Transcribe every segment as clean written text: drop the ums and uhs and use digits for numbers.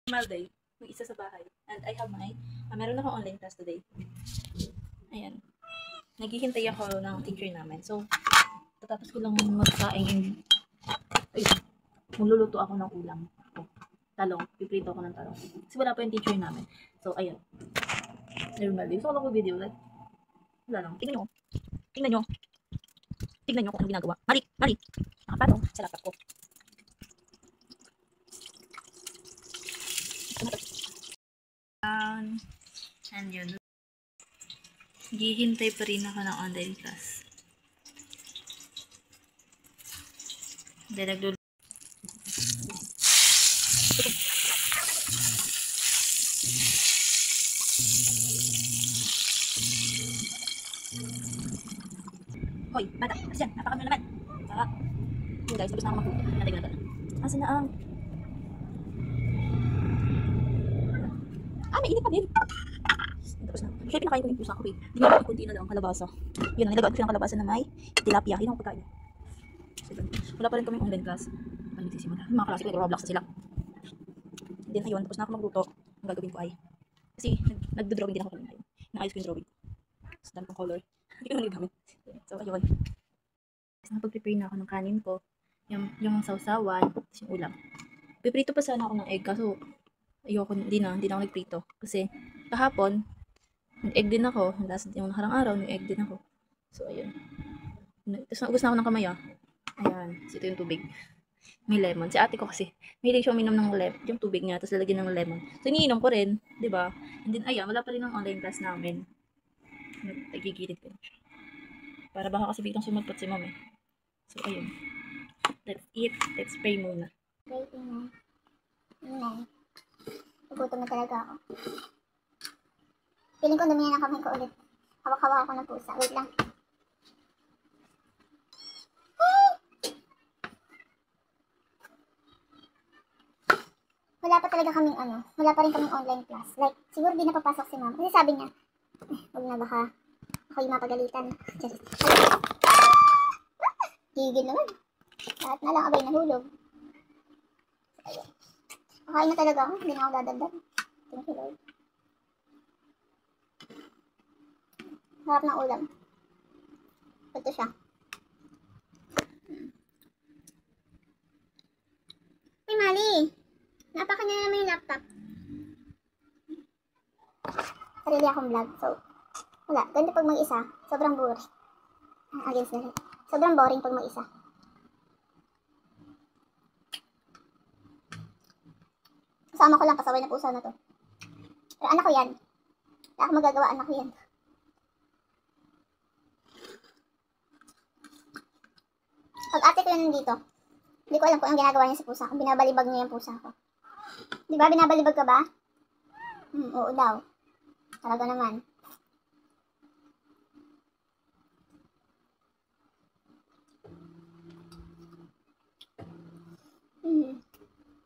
Normal day, may isa sa bahay. And I have meron akong online class today. Ayan. Naghihintay ako ng teacher namin. So, tatapos ko lang magsaing. Ay, magluluto ako ng ulam. Talong. Piprito ako ng talong. Kasi wala pa yung teacher namin. So, ayan. Normal day. So, ako video. Like, wala lang. Tingnan nyo. Tingnan nyo. Tingnan nyo kung ano ginagawa. Mali! Mali! Nakapatong sa laptop ko. And yun. Hihintay pa rin ako ng online class. Dahil hoy, bata, kasi yan, napakami naman. Yun guys, tapos na ako magputo. Natay ko na to. Asan na ang... may init pa din. Tapos na. Kaya pinakain ko yung pusa ko eh. Dinagawa ko kunti na lang kalabasa. Yun, nilagaan ko yung kalabasa na may tilapia. Yun ang pagkain. Wala pa rin kaming online class. Ano nagsisimula? Yung mga klase ko, Roblox na sila. Then ayun, tapos na ako magluto. Ang gagawin ko ay, kasi nagdo-drawing din ako kanina yun. Naayos ko yung drawing. Tapos dami kong color. Hindi ko na nagagamit. So ayun. Tapos napag-prepare na ako ng kanin ko. Yung sausawan, tapos yung ulam. Piprito pa sana ako ng egg, kaso ayoko, hindi na ako nagprito. Kasi kahapon, nag-egg din ako. Yung nakarang araw, nag-egg din ako. So ayun. Tapos naubos na ako ng kamay ah. Ayan, ito yung tubig. May lemon. Si ate ko kasi, mahilig siya uminom ng yung tubig niya, tapos lalagyan ng lemon. So, iniinom ko rin, di ba? And then, ayan, wala pa rin ang online class namin. Nagigilid ko na siya. Para baka kasi biglang sumagpot si mom eh. So, ayun. Let's eat. Let's pray muna. Waiting na. Yun. Nagutom na talaga ako. Feeling ko dumi na kamay ko ulit. Hawak-hawak ako ng pusa. Wait lang. Wala pa talaga kaming wala pa rin kaming online class. Like, siguro di napapasok si ma'am. Kasi sabi niya, huwag na baka ako yung mapagalitan. Gigil naman. Lahat na lang abay nahulog. Ayun. Kakain na talaga ako. Hindi na ako dadagdag. Thank you, Lord. Harap ng ulam. Ito siya. Ay, Mali! Napakanya naman yung laptop. Sarili akong vlog. So, wala. Ganito pag mag-isa. Sobrang boring. Against na rin. Sobrang boring pag mag-isa. Kasama ko lang, pasaway na pusa na to. Pero anak ko yan. Wala akong magagawa, anak ko yan. Pag ate ko yan nandito, hindi ko alam kung ang ginagawa niya sa pusa ko. Binabalibag niya yung pusa ko. Di ba? Binabalibag ka ba? Oo daw. Talaga naman.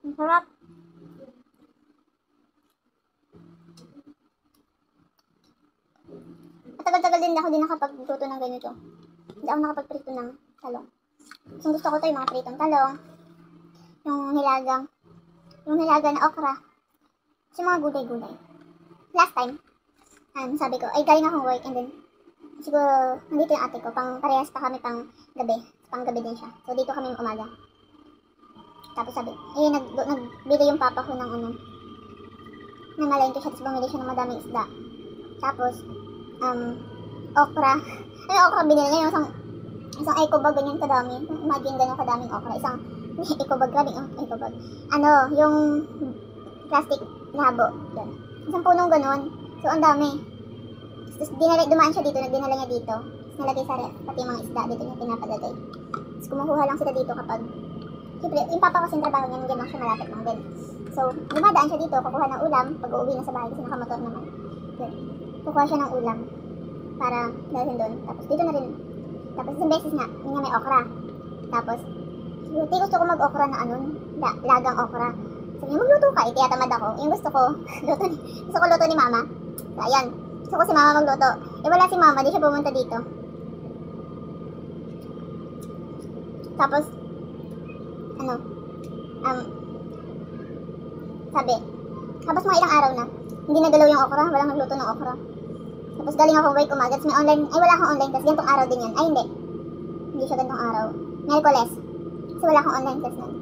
Ang sarap. Matagal-tagal din ako din nakapagluto ng ganito. Hindi ako nakapagprito ng talong. So, gusto ko to yung mga pritong talong. Yung nilaga na okra. Yung mga gulay-gulay. Last time, sabi ko, ay galing akong work and then, siguro, nandito yung ate ko, parehas pa kami pang gabi din siya. So, dito kami umaga. Tapos sabi, nagbili yung papa ko ng namalayin ko siya, tapos bumili siya ng madaming isda. Tapos, okra. Ay, okra, binili niya yung isang eco bag, ganyan kadami. Imagine ganyan kadaming okra. Isang eco bag, grabe yung eco bag. Yung plastic labo. Yan. Isang punong ganun. So, ang dami. Tapos, dumaan siya dito, nagdinala niya dito. Tapos, nalagay sa ref, pati mga isda dito niya pinapalagay. Tapos, kumukuha lang sila dito kapag, siyempre, yung papa kasi yung trabaho niya, hindi lang siya malapit lang din. So, dumadaan siya dito, kukuha ng ulam, pag uuwi na sa bahay, kasi nakamotor naman. Yun. Kukuha siya ng ulam para dalhin doon. Tapos, dito na rin. Tapos, isang beses nga, yun nga may okra. Tapos, gusto ko mag-okra na lagang okra. Sabi niya, magluto ka, tinatamad ako. Yung gusto ko luto ni mama. So, ayan. Gusto ko si mama magluto. Wala si mama, di siya pumunta dito. Tapos, sabi, Tapos mga ilang araw na, hindi nagalaw yung okra, walang nagluto ng okra. Tapos galing ako work umaga, tapos may online, ay wala akong online class, gantong araw din yan. Ay hindi siya gantong araw. Miyerkules. Kasi wala akong online class nun.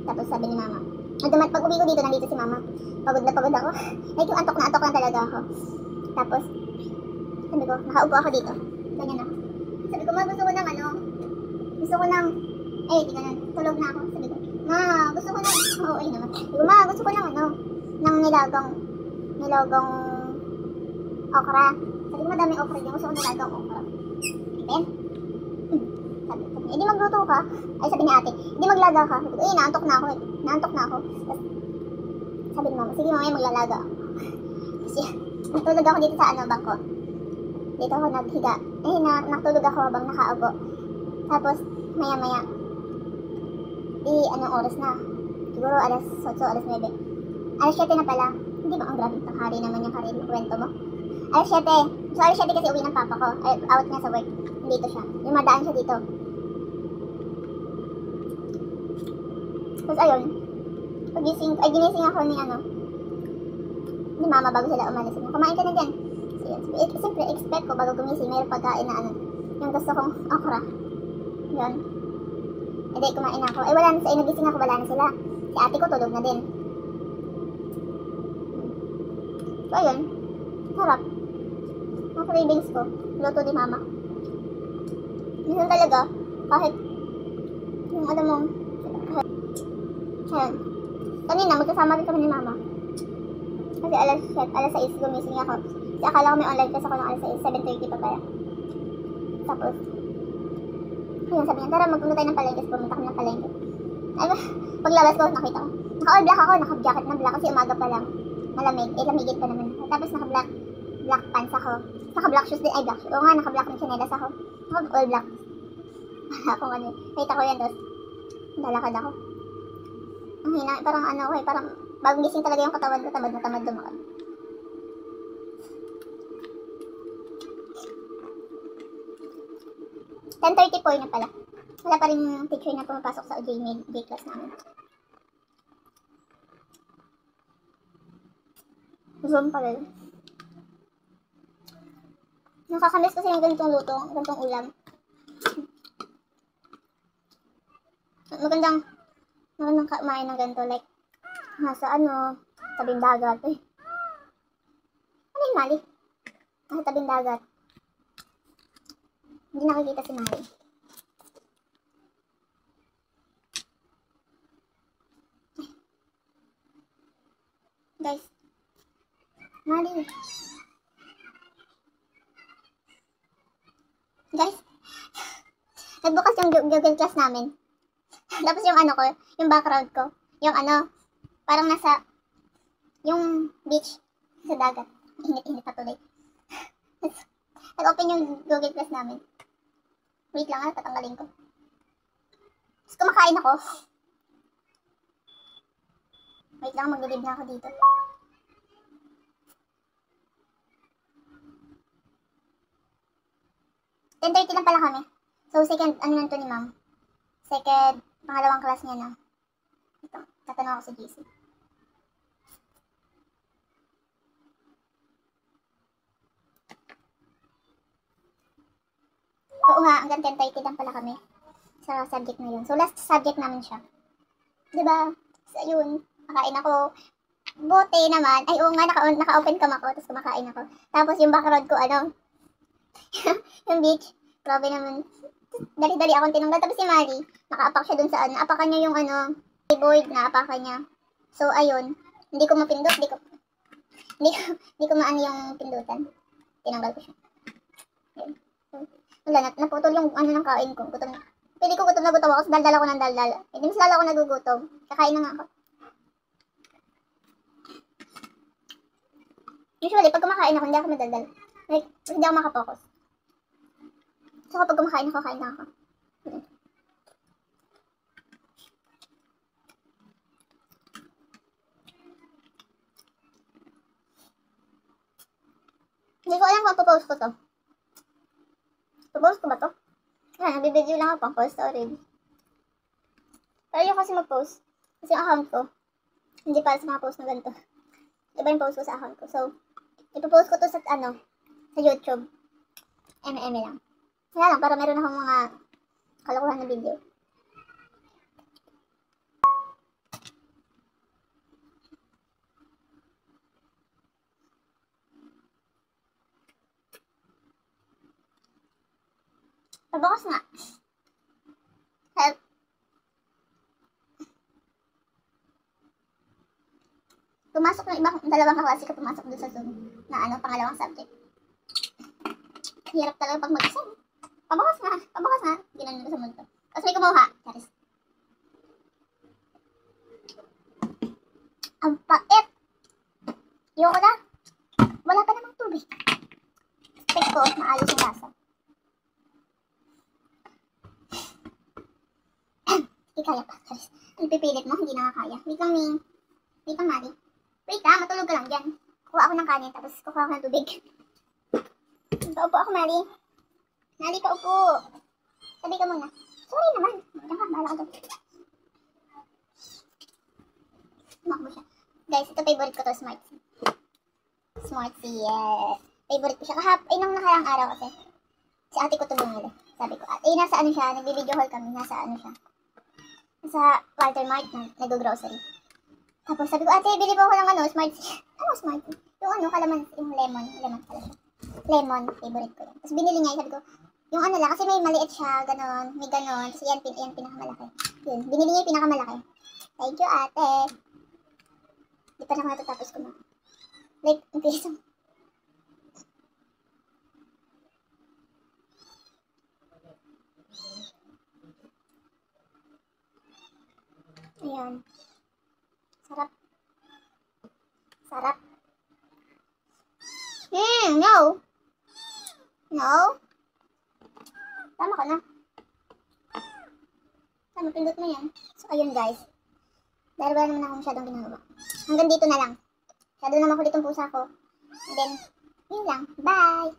Tapos sabi ni mama, pag uwi ko dito, nandito si mama. Pagod na pagod ako. Like yung antok na talaga ako. Tapos, sabi ko, nakaupo ako dito. Ganyan ako. Sabi ko, ma, gusto ko ng di ganun, tulog na ako. Sabi ko, ma, gusto ko ng, oo, naman. Sabi ko, ma, gusto ko ng nilagang okra. Sabi ko, madaming okra din. Gusto ko nilagang okra. Then, sabi ko, di magluto ka. Ay, sabi ni ate, di maglaga ka. Sabi ko, naantok na ako. Tapos, sabi ni mama, sige mamaya maglalaga ako. Kasi, natulog ako dito sa bangko. Dito ako naghiga. Natulog ako habang nakaupo. Tapos, maya-maya, anong oras na? Siguro alas 8, alas 9. Alas 7 na pala. Hindi ba ang grabe tanghali naman yung karil kwento mo? Alas 7. So, alas 7 kasi uwi ng papa ko. Out niya sa work. Dito siya. Yung madaan siya dito. Tapos ayun. Ginising ako ni mama bago sila umalis. Kumain ka na dyan. So, yun. Siyempre, expect ko bago gumising, mayroong pagkain na yung gusto kong okra. Yun. Hindi, kumain ako. Wala na sila. Nagising ako, wala na sila. Si ate ko tulog na din. So, ayun. Sarap. Ang cravings ko. Luto ni mama. Minsan talaga, kahit yung alam mo, ayun. Kanina, magkasama rin kami ni mama. Kasi alas 6 gumising ako. Kasi akala ko may online class ako ng alas 6, 7:30 pa pala. Tapos, ayun, sabi niya, tara magpunta tayo ng palengke. Pumunta kami ng palengke. Ay, paglabas ko, nakita ko. Naka-all black ako, naka-jacket na black kasi umaga pa lang. Malamig, lamigit pa naman. Tapos naka-black pants ako. Naka-black shoes din, black shoes. Oo nga, naka-black ng chanelas ako. Naka-all black. Wala akong nakita ko yan, tapos lalakad ako. Ang hina, parang bagong gising talaga yung katawan ko, tamad na tamad lumakad. $10:34 na pala. Wala pa rin teacher na pumapasok sa J class namin. Zoom pa rin. Nakakamiss kasi yung ganitong luto, ganitong ulam. Magandang kumain ng ganito, like, nasa tabing dagat. Ano yung Mali? Nasa tabing dagat. Hindi nakikita si Mali. Guys. Mali. Guys. Nagbukas yung Google Class namin. Tapos yung yung background ko. Yung parang nasa yung beach sa dagat. Init-init pa tuloy. Nag-open yung Google Class namin. Wait lang tatanggalin ko. Tapos kumakain ako. Wait lang, maglilib na ako dito. $10:30 lang pala kami. So, second, nanto ni ma'am. Second, pangalawang class niya na. Ito, tatanong ako sa GC. Oo nga, hanggang 10:30 lang pala kami sa subject na yun. So, last subject namin siya. Diba? So, yun. Makain ako. Bote naman. Ay, oo nga, naka-open cam ako. Tapos kumakain ako. Tapos yung background ko, yung beach. Grabe naman. Dali-dali akong tinunggal. Tapos si Mali, nakaapak siya dun sa naapakan niya yung keyboard, naapakan niya. So, ayun. Hindi ko mapindot. Hindi ko maano yung pindutan. Tinanggal ko siya. Ayun. Wala, naputol yung ng kain ko. Gutom na. Pili ko gutom na gutom ako. Daldal ako ng daldal. Hindi mas lalo ako nagugutom. Kakain na nga ako. Usually, pag kumakain ako, hindi ako madaldal. Like, hindi ako makapokus. So, kapag kumakain ako, kain na ako. Hindi ko alam kung popost ko to. Popost ko ba to? Yan, nagbibideo lang ako pang post already. Pero yung kasi mag-post. Kasi yung account ko, hindi para sa mga post na ganito. Iba yung post ko sa account ko. So, ipopost ko to sa, sa YouTube. Eme lang. Kaya lang, para meron akong mga kalokohan na video. Pabakas nga. Help. Pumasok ng ibang dalawang kaklase ko pumasok doon sa Zoom na pangalawang subject. Hirap talaga pag mag-isa. Pabakas nga. Ginanon ko sa mundo. Tapos may kumuha. Charis. Ang pait. Yoko na. Wala pa namang tubig. Expect ko, maayos yung lasa. Hindi kaya pa. Charis. Ang pipilit mo, hindi nakakaya. Wait lang, Mari. Wait matulog ka lang dyan. Kuha ako ng kanin, tapos kuha ako ng tubig. Paupo ako, Mari. Mari, paupo. Sabi ka muna. Sorry naman. Diyan ka, bahala ka doon. Tumakbo siya. Guys, ito favorite ko to, Smartsy. Smartsy, yes. Favorite ko siya. Nung nakarang araw kasi, si ate ko to bumili. Sabi ko, nasa siya, nag-video haul kami, nasa siya. Nasa Walter Mart, nag-grocery. Tapos sabi ko, ate, bili po ako ng Smartsy. Smartsy? Yung kalaman, yung lemon pala siya. Lemon, favorite ko yan. Tapos binili niya, sabi ko, yung lang, kasi may maliit siya, ganon, may ganon. Tapos yan pinakamalaki. Yun, binili niya yung pinakamalaki. Thank you, ate. Di pa na ako natatapos kumain. Like, ang piso. Ayan. Sarap. No. Tama ka na. Tama, pindot mo yan. So, ayun guys. Dahil wala naman ako masyadong ginagawa. Hanggang dito na lang. Masyado na makulit ang pusa ko. And then, yun lang. Bye!